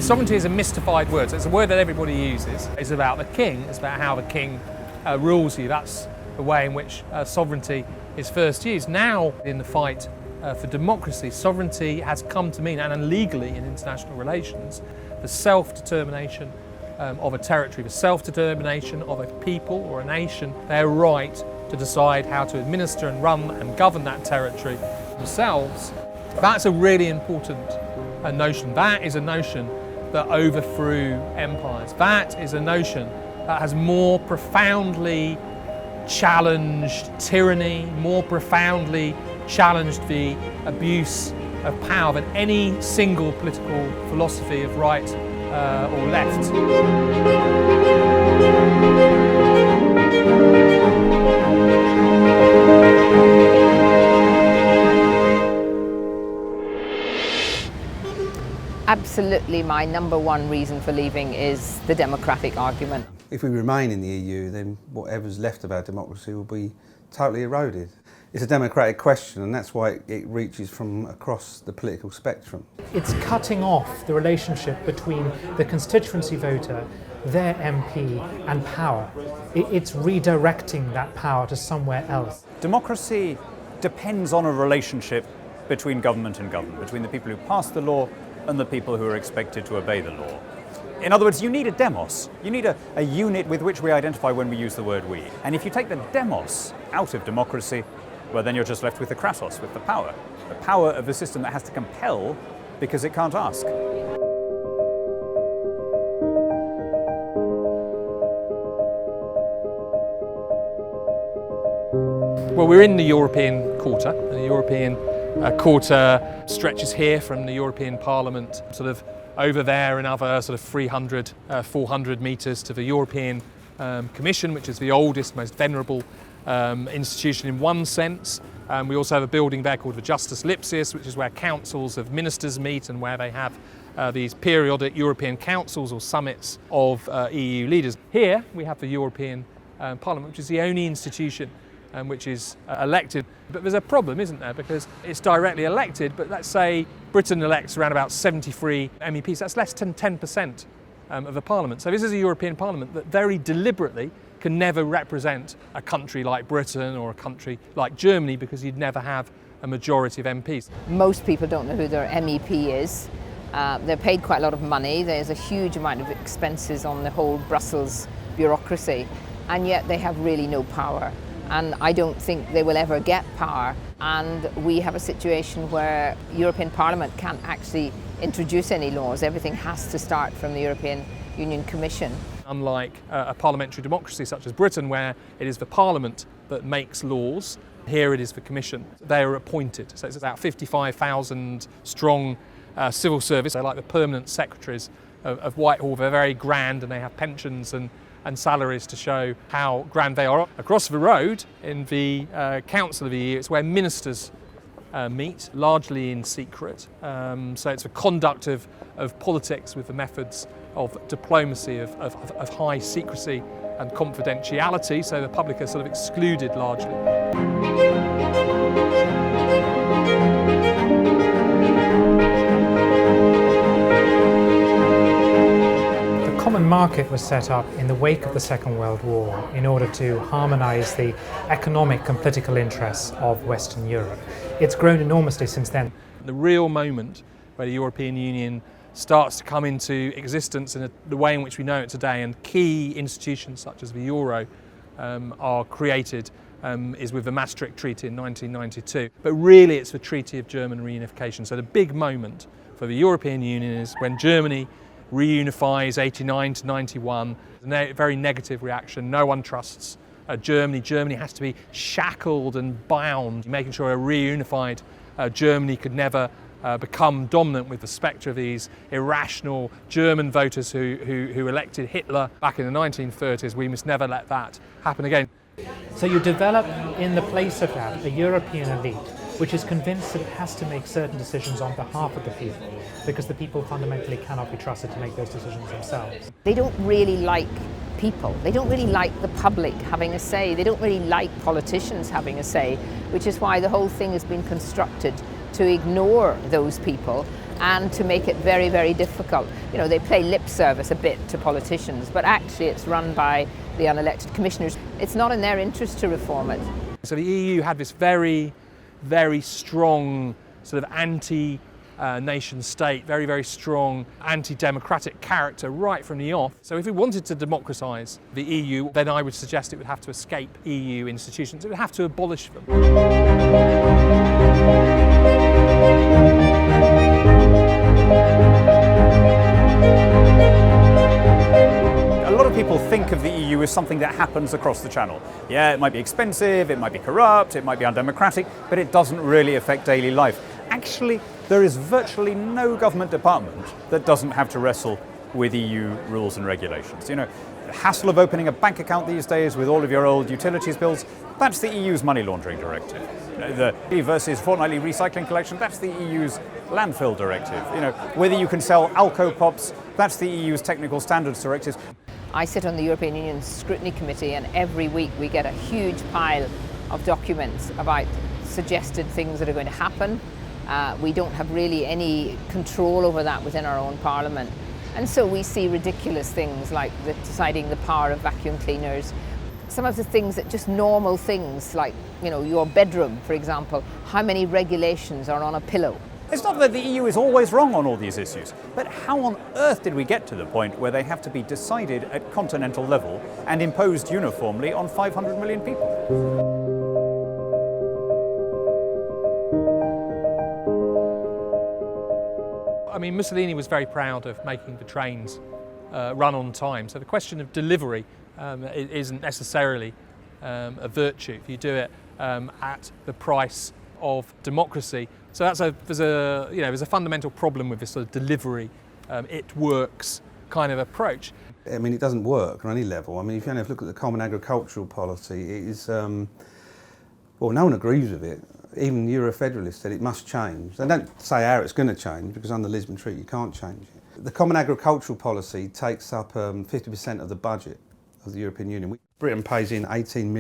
Sovereignty is a mystified word, so it's a word that everybody uses. It's about the king, it's about how the king rules you. That's the way in which sovereignty is first used. Now, in the fight for democracy, sovereignty has come to mean, and legally in international relations, the self-determination of a territory, the self-determination of a people or a nation, their right to decide how to administer and run and govern that territory themselves. That's a really important notion. That is a notion that overthrew empires. That is a notion that has more profoundly challenged tyranny, more profoundly challenged the abuse of power than any single political philosophy of right or left. Absolutely, my number one reason for leaving is the democratic argument. If we remain in the EU, then whatever's left of our democracy will be totally eroded. It's a democratic question, and that's why it reaches from across the political spectrum. It's cutting off the relationship between the constituency voter, their MP, and power. It's redirecting that power to somewhere else. Democracy depends on a relationship between government and government, between the people who pass the law and the people who are expected to obey the law. In other words, you need a demos. You need a unit with which we identify when we use the word we. And if you take the demos out of democracy, well, then you're just left with the kratos, with the power of the system that has to compel because it can't ask. Well, we're in the European Quarter. The European Quarter stretches here from the European Parliament, sort of over there, another sort of 300, 400 metres to the European Commission, which is the oldest, most venerable institution in one sense. We also have a building there called the Justus Lipsius, which is where councils of ministers meet and where they have these periodic European councils or summits of EU leaders. Here we have the European Parliament, which is the only institution which is elected. But there's a problem, isn't there? Because it's directly elected, but let's say Britain elects around about 73 MEPs. That's less than 10% of the Parliament. So this is a European Parliament that very deliberately can never represent a country like Britain or a country like Germany, because you'd never have a majority of MPs. Most people don't know who their MEP is. They're paid quite a lot of money. There's a huge amount of expenses on the whole Brussels bureaucracy, and yet they have really no power. And I don't think they will ever get power. And we have a situation where European Parliament can't actually introduce any laws. Everything has to start from the European Union Commission. Unlike a parliamentary democracy such as Britain, where it is the Parliament that makes laws, here it is the Commission. They are appointed. So it's about 55,000 strong civil service. They're like the permanent secretaries of Whitehall. They're very grand and they have pensions and salaries to show how grand they are. Across the road in the Council of the EU, it's where ministers meet, largely in secret. So it's the conduct of politics with the methods of diplomacy, of high secrecy and confidentiality, so the public are sort of excluded largely. The common market was set up in the wake of the Second World War in order to harmonise the economic and political interests of Western Europe. It's grown enormously since then. The real moment where the European Union starts to come into existence in the way in which we know it today, and key institutions such as the Euro are created, is with the Maastricht Treaty in 1992. But really it's the Treaty of German Reunification. So the big moment for the European Union is when Germany reunifies 89 to 91. A very negative reaction. No one trusts Germany. Germany has to be shackled and bound, making sure a reunified Germany could never become dominant with the spectre of these irrational German voters who elected Hitler back in the 1930s. We must never let that happen again. So you develop in the place of that a European elite which is convinced that it has to make certain decisions on behalf of the people, because the people fundamentally cannot be trusted to make those decisions themselves. They don't really like people. They don't really like the public having a say. They don't really like politicians having a say, which is why the whole thing has been constructed to ignore those people and to make it very, very difficult. You know, they play lip service a bit to politicians, but actually it's run by the unelected commissioners. It's not in their interest to reform it. So the EU had this very, very strong sort of anti-nation state, very, very strong anti-democratic character right from the off. So if we wanted to democratise the EU, then I would suggest it would have to escape EU institutions. It would have to abolish them. A lot of people think of the EU as something that happens across the channel. Yeah, it might be expensive, it might be corrupt, it might be undemocratic, but it doesn't really affect daily life. Actually, there is virtually no government department that doesn't have to wrestle with EU rules and regulations. You know, the hassle of opening a bank account these days with all of your old utilities bills, that's the EU's money laundering directive. The versus fortnightly recycling collection, that's the EU's landfill directive. You know, whether you can sell Alco Pops, that's the EU's technical standards directives. I sit on the European Union Scrutiny Committee, and every week we get a huge pile of documents about suggested things that are going to happen. We don't have really any control over that within our own parliament. And so we see ridiculous things like deciding the power of vacuum cleaners. Some of the things that just normal things like, you know, your bedroom, for example, how many regulations are on a pillow? It's not that the EU is always wrong on all these issues, but how on earth did we get to the point where they have to be decided at continental level and imposed uniformly on 500 million people? I mean, Mussolini was very proud of making the trains run on time. So the question of delivery isn't necessarily a virtue if you do it at the price of democracy. So there's a fundamental problem with this sort of delivery, it works kind of approach. I mean, it doesn't work on any level. I mean, if you only look at the common agricultural policy, it is, well, no one agrees with it. Even Euro-federalists said it must change. They don't say how it's going to change, because under the Lisbon Treaty you can't change it. The common agricultural policy takes up 50% of the budget of the European Union. Britain pays in 18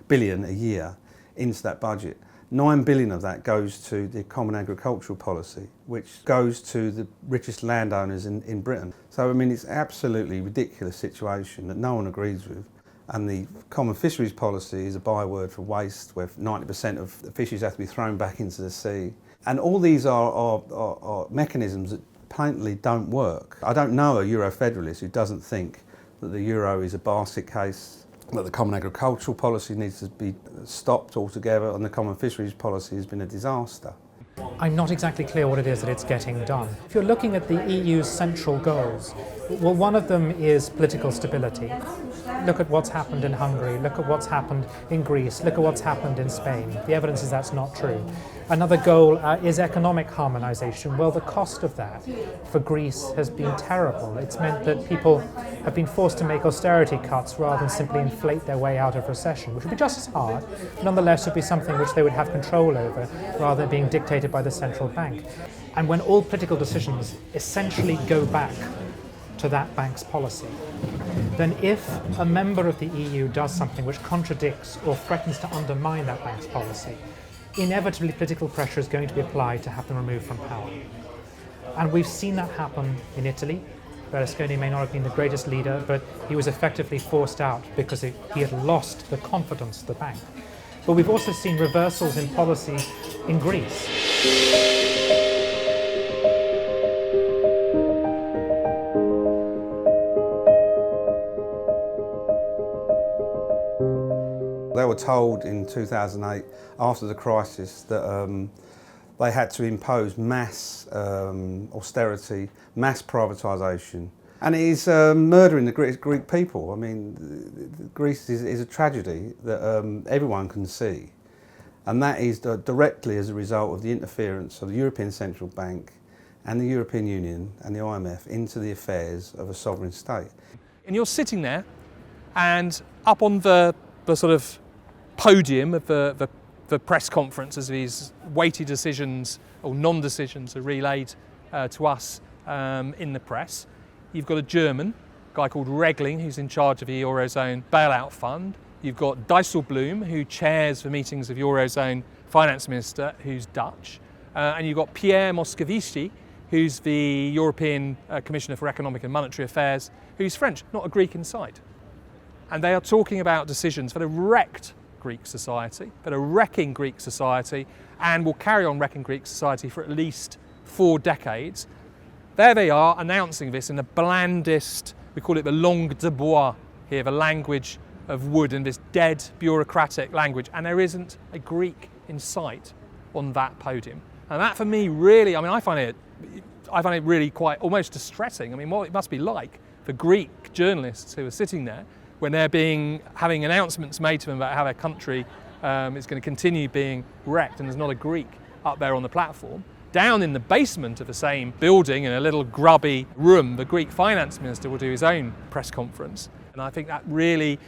billion a year into that budget. 9 billion of that goes to the common agricultural policy, which goes to the richest landowners in Britain. So, I mean, it's absolutely ridiculous situation that no one agrees with. And the common fisheries policy is a byword for waste, where 90% of the fishes have to be thrown back into the sea. And all these are mechanisms that plainly don't work. I don't know a Euro-federalist who doesn't think that the euro is a basket case, that the common agricultural policy needs to be stopped altogether, and the common fisheries policy has been a disaster. I'm not exactly clear what it is that it's getting done. If you're looking at the EU's central goals, well, one of them is political stability. Look at what's happened in Hungary, look at what's happened in Greece, look at what's happened in Spain. The evidence is that's not true. Another goal is economic harmonisation. Well, the cost of that for Greece has been terrible. It's meant that people have been forced to make austerity cuts rather than simply inflate their way out of recession, which would be just as hard, but nonetheless would be something which they would have control over rather than being dictated by the central bank. And when all political decisions essentially go back to that bank's policy, then if a member of the EU does something which contradicts or threatens to undermine that bank's policy, inevitably political pressure is going to be applied to have them removed from power. And we've seen that happen in Italy. Berlusconi may not have been the greatest leader, but he was effectively forced out because he had lost the confidence of the bank. But we've also seen reversals in policy in Greece. They were told in 2008, after the crisis, that they had to impose mass austerity, mass privatisation. And it is murdering the Greek people. I mean, Greece is a tragedy that everyone can see. And that is directly as a result of the interference of the European Central Bank and the European Union and the IMF into the affairs of a sovereign state. And you're sitting there, and up on the sort of podium of the the press conference as these weighty decisions or non-decisions are relayed to us in the press. You've got a German guy called Regling who's in charge of the Eurozone bailout fund. You've got Dijsselbloem, who chairs the meetings of Eurozone finance minister, who's Dutch. And you've got Pierre Moscovici, who's the European Commissioner for Economic and Monetary Affairs, who's French, not a Greek in sight. And they are talking about decisions that have wrecked Greek society, that are wrecking Greek society, and will carry on wrecking Greek society for at least 4 decades. There they are announcing this in the blandest, we call it the langue de bois here, the language of wood, and this dead bureaucratic language, and there isn't a Greek in sight on that podium. And that for me really, I find it really quite almost distressing. I mean, what it must be like for Greek journalists who are sitting there when they're having announcements made to them about how their country is going to continue being wrecked, and there's not a Greek up there on the platform. Down in the basement of the same building, in a little grubby room, the Greek finance minister will do his own press conference. And I think that really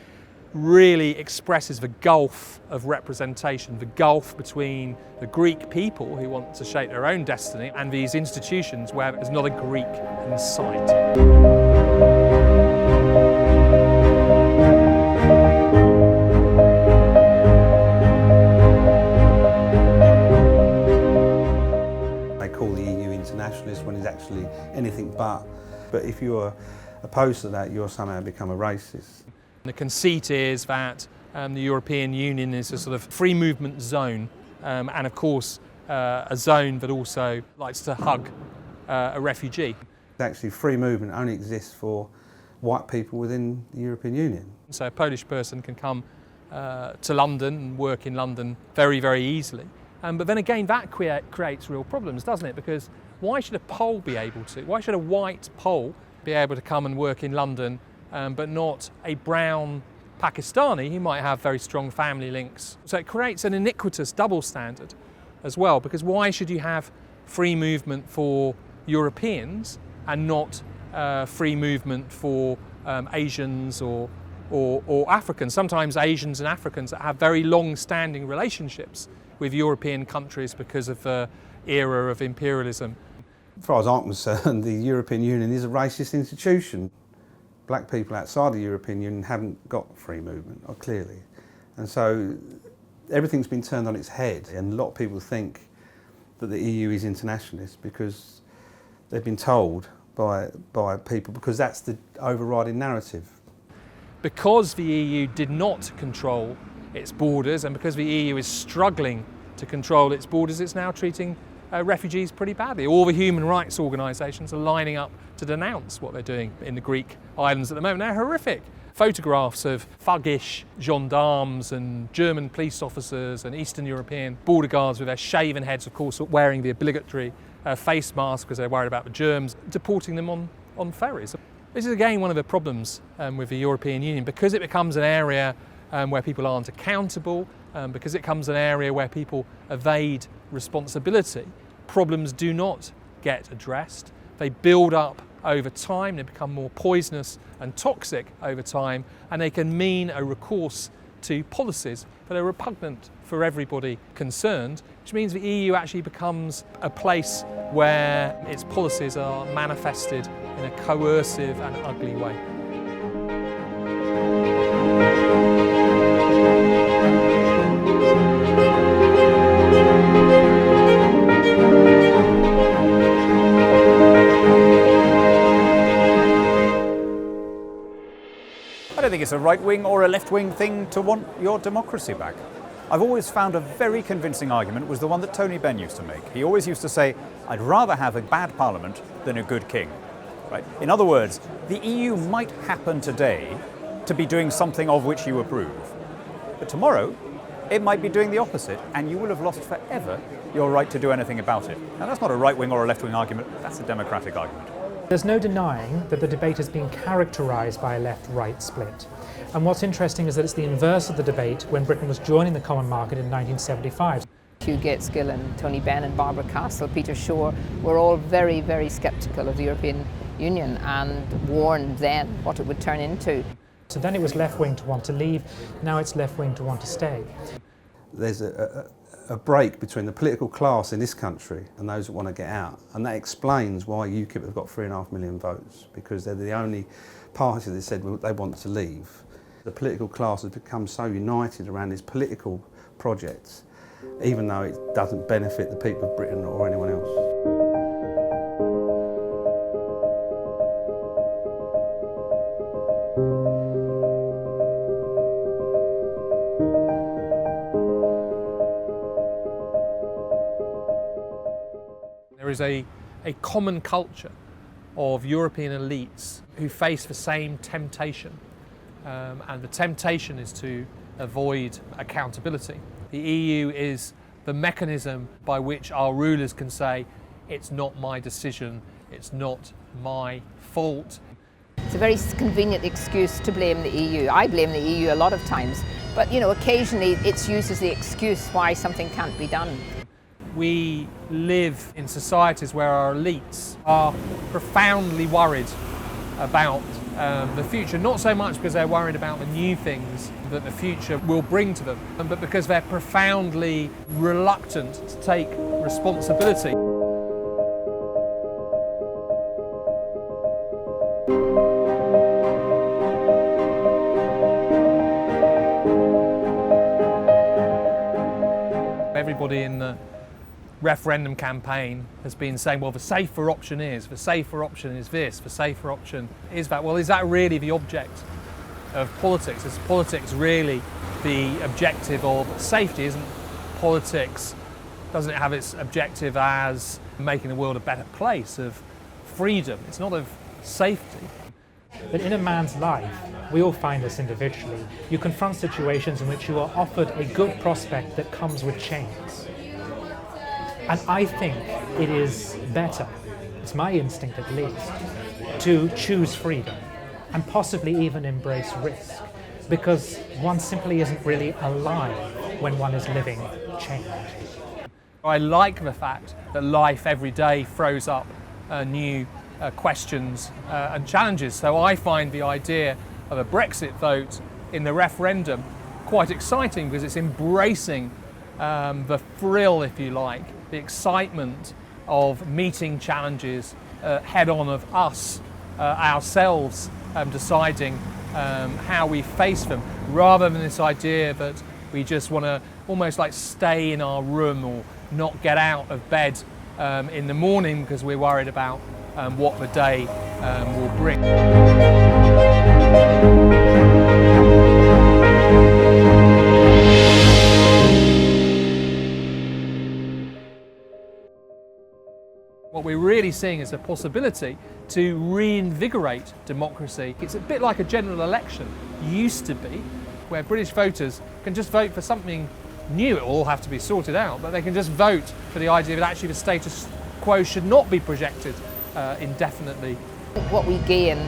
expresses the gulf of representation, the gulf between the Greek people who want to shape their own destiny and these institutions where there's not a Greek in sight. They call the EU internationalist when it's actually anything but. But if you're opposed to that, you're somehow become a racist. The conceit is that the European Union is a sort of free movement zone, and of course a zone that also likes to hug a refugee. Actually, free movement only exists for white people within the European Union. So a Polish person can come to London and work in London very, very easily. But then again, that creates real problems, doesn't it? Because why should a Pole be able to? Why should a white Pole be able to come and work in London, but not a brown Pakistani who might have very strong family links? So it creates an iniquitous double standard as well, because why should you have free movement for Europeans and not free movement for Asians or Africans? Sometimes Asians and Africans that have very long-standing relationships with European countries because of the era of imperialism. As far as I'm concerned, the European Union is a racist institution. Black people outside the European Union haven't got free movement, clearly. And so everything's been turned on its head, and a lot of people think that the EU is internationalist because they've been told by people, because that's the overriding narrative. Because the EU did not control its borders, and because the EU is struggling to control its borders, it's now treating refugees pretty badly. All the human rights organisations are lining up to denounce what they're doing in the Greek islands at the moment. They're horrific. Photographs of thuggish gendarmes and German police officers and Eastern European border guards with their shaven heads, of course, wearing the obligatory face mask because they're worried about the germs, deporting them on ferries. This is again one of the problems with the European Union, because it becomes an area where people aren't accountable, because it becomes an area where people evade responsibility. Problems do not get addressed. They build up over time, they become more poisonous and toxic over time, and they can mean a recourse to policies that are repugnant for everybody concerned, which means the EU actually becomes a place where its policies are manifested in a coercive and ugly way. I don't think it's a right-wing or a left-wing thing to want your democracy back. I've always found a very convincing argument was the one that Tony Benn used to make. He always used to say, I'd rather have a bad parliament than a good king. Right? In other words, the EU might happen today to be doing something of which you approve. But tomorrow, it might be doing the opposite, and you will have lost forever your right to do anything about it. Now, that's not a right-wing or a left-wing argument, that's a democratic argument. There's no denying that the debate has been characterised by a left-right split. And what's interesting is that it's the inverse of the debate when Britain was joining the common market in 1975. Hugh Gateskill and Tony Benn and Barbara Castle, Peter Shore were all very, very sceptical of the European Union and warned then what it would turn into. So then it was left-wing to want to leave, now it's left-wing to want to stay. there's a break between the political class in this country and those that want to get out. And that explains why UKIP have got 3.5 million votes, because they're the only party that said they want to leave. The political class has become so united around these political projects, even though it doesn't benefit the people of Britain or anyone else. There is a common culture of European elites who face the same temptation, and the temptation is to avoid accountability. The EU is the mechanism by which our rulers can say, it's not my decision, it's not my fault. It's a very convenient excuse to blame the EU. I blame the EU a lot of times, but occasionally it's used as the excuse why something can't be done. We live in societies where our elites are profoundly worried about the future, not so much because they're worried about the new things that the future will bring to them, but because they're profoundly reluctant to take responsibility. Everybody in the referendum campaign has been saying, well, the safer option is this, the safer option is that. Well, is that really the object of politics? Is politics really the objective of safety? Isn't politics, doesn't it have its objective as making the world a better place, of freedom? It's not of safety. But in a man's life, we all find this individually. You confront situations in which you are offered a good prospect that comes with chains. And I think it is better, it's my instinct at least, to choose freedom and possibly even embrace risk, because one simply isn't really alive when one is living chained. I like the fact that life every day throws up new questions and challenges. So I find the idea of a Brexit vote in the referendum quite exciting, because it's embracing the thrill, if you like, the excitement of meeting challenges head on, of us ourselves deciding how we face them, rather than this idea that we just want to almost like stay in our room or not get out of bed in the morning because we're worried about what the day will bring. What we're really seeing is a possibility to reinvigorate democracy. It's a bit like a general election used to be, where British voters can just vote for something new. It will all have to be sorted out, but they can just vote for the idea that actually the status quo should not be projected indefinitely. What we gain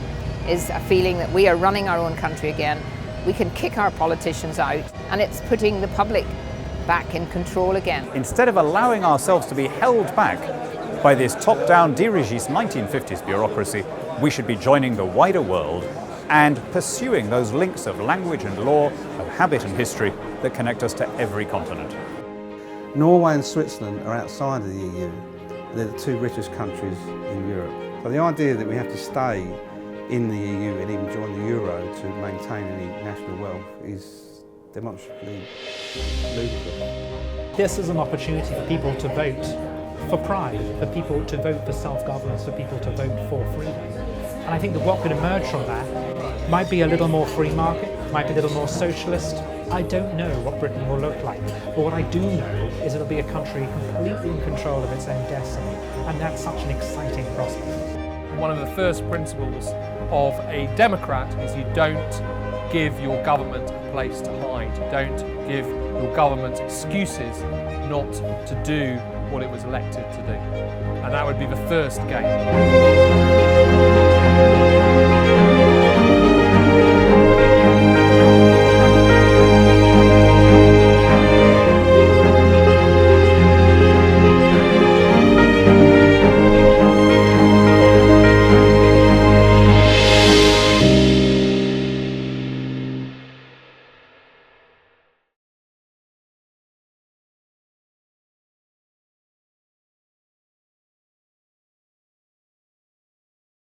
is a feeling that we are running our own country again. We can kick our politicians out, and it's putting the public back in control again. Instead of allowing ourselves to be held back by this top-down dirigiste 1950s bureaucracy, we should be joining the wider world and pursuing those links of language and law, of habit and history that connect us to every continent. Norway and Switzerland are outside of the EU. They're the two richest countries in Europe. So the idea that we have to stay in the EU and even join the Euro to maintain any national wealth is demonstrably ludicrous. This is an opportunity for people to vote for pride, for people to vote for self-governance, for people to vote for freedom. And I think that what could emerge from that might be a little more free market, might be a little more socialist. I don't know what Britain will look like, but what I do know is it'll be a country completely in control of its own destiny, and that's such an exciting prospect. One of the first principles of a democrat is you don't give your government a place to hide. You don't give your government excuses not to do what it was elected to do. And that would be the first game.